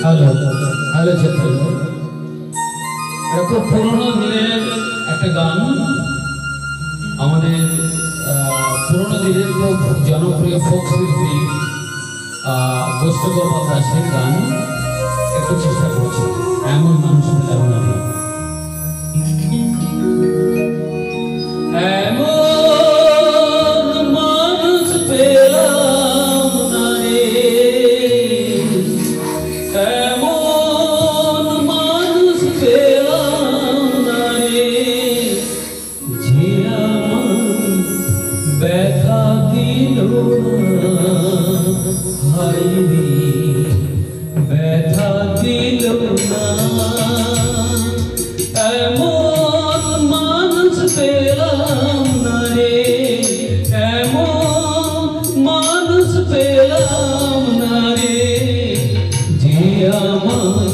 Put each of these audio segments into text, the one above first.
Hello hello চেতন, এটা খুব পুরোনো দিনের একটা গান। আমাদের পুরোনো দিনের খুব জনপ্রিয় ফোক শিল্পী গোষ্ঠগোপাল দাসের গান একটু চেষ্টা করছি। এমন মানুষ পেলাম না রে, এমন মানুষ পেলাম না রে, এমন মানুষ পেলাম না রে, যে আমার ব্যথা দিল না, হায় রে ব্যথা দিল না। এমন মানুষ পেলাম না রে, এমন মানুষ পেলাম না রে, যে আমার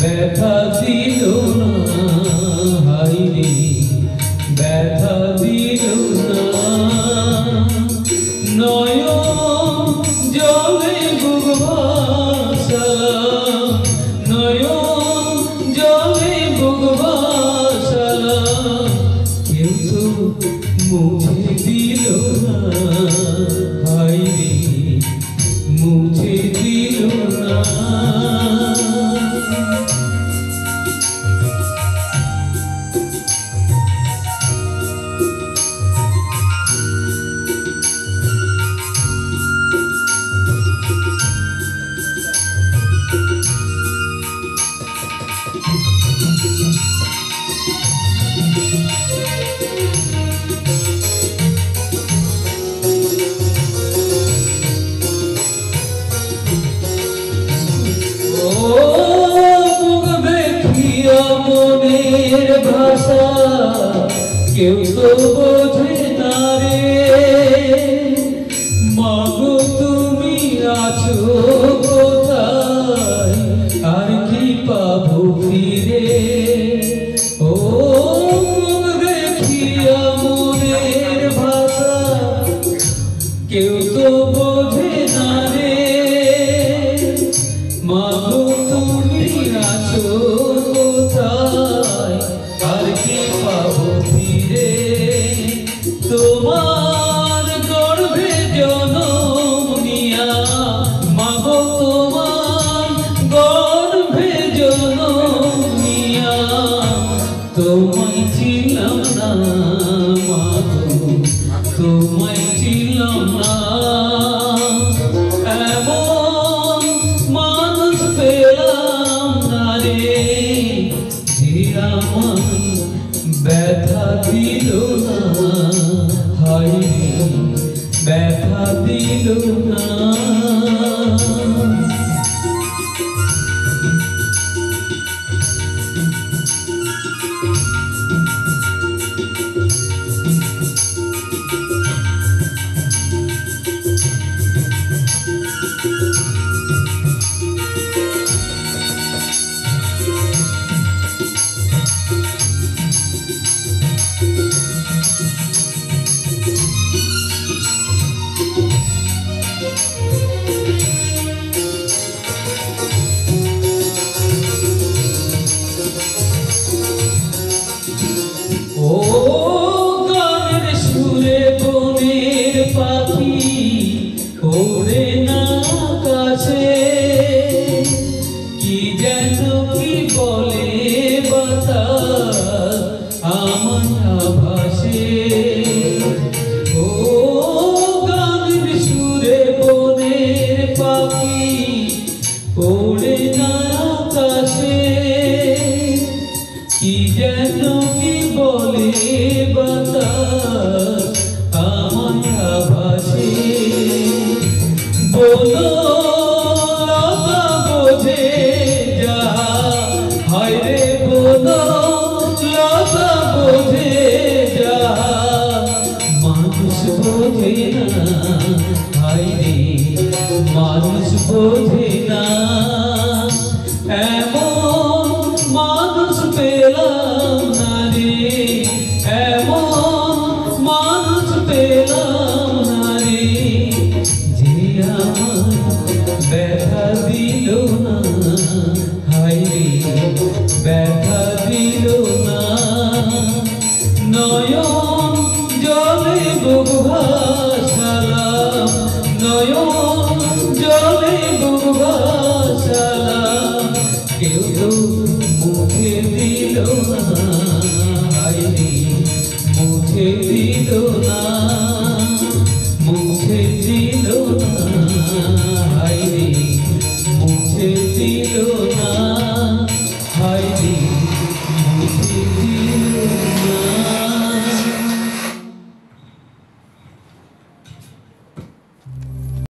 ব্যথা দিল না, হায় রে ব্যথা দিল না। নয়ন জলে বুক ভাসালাম, নয়ন জলে বুক ভাসালাম, কেউ তো মুছে দিল না, হায় রে মুছে দিল না। মনের ভাষা কেউ তো বোঝে না রে, মাগো তুমি আছো কোথায়, আর কি পাবো ফিরে। ও মুখ দেখিয়া মনের ভাষা কেউ তো বোঝে না রে, মাগো তুমি আছো কোথায়, আর কি পাবো ফিরে। তোমার গর্ভে জনম নিয়া, মাগো তোমার গর্ভে জনম নিয়া, তোমায় ছিলাম না মাগো, তোমায় ছিলাম না। এমন মানুষ পেলাম না রে, যে আমার ব্যথা দিল না, হায় রে ব্যথা দিল না। ও গানের সুরে বনের পাখি ওড়ে না কাছে, কি যেন কি বলে বাতাস আমার আভাসে। ও গানের সুরে বনের পাখি ওড়ে না কাছে, কি যেন কি বলে বাতাস আমার আভাসে। বলো লতা বোঝে যাহা, হায় রে বলো লতা বোঝে যাহা, মানুষ বোঝে না, হায় রে মানুষ বোঝে না। এমন মানুষ পেলাম না রে, এমন মানুষ পেলাম না রে, যে আমার ব্যথা দিল না, ব্যথা দিল না, নয়ন জলে বুক ভাসালাম, নয়ন জলে বুক ভাসালাম, কেউ তো মুখে দিল না।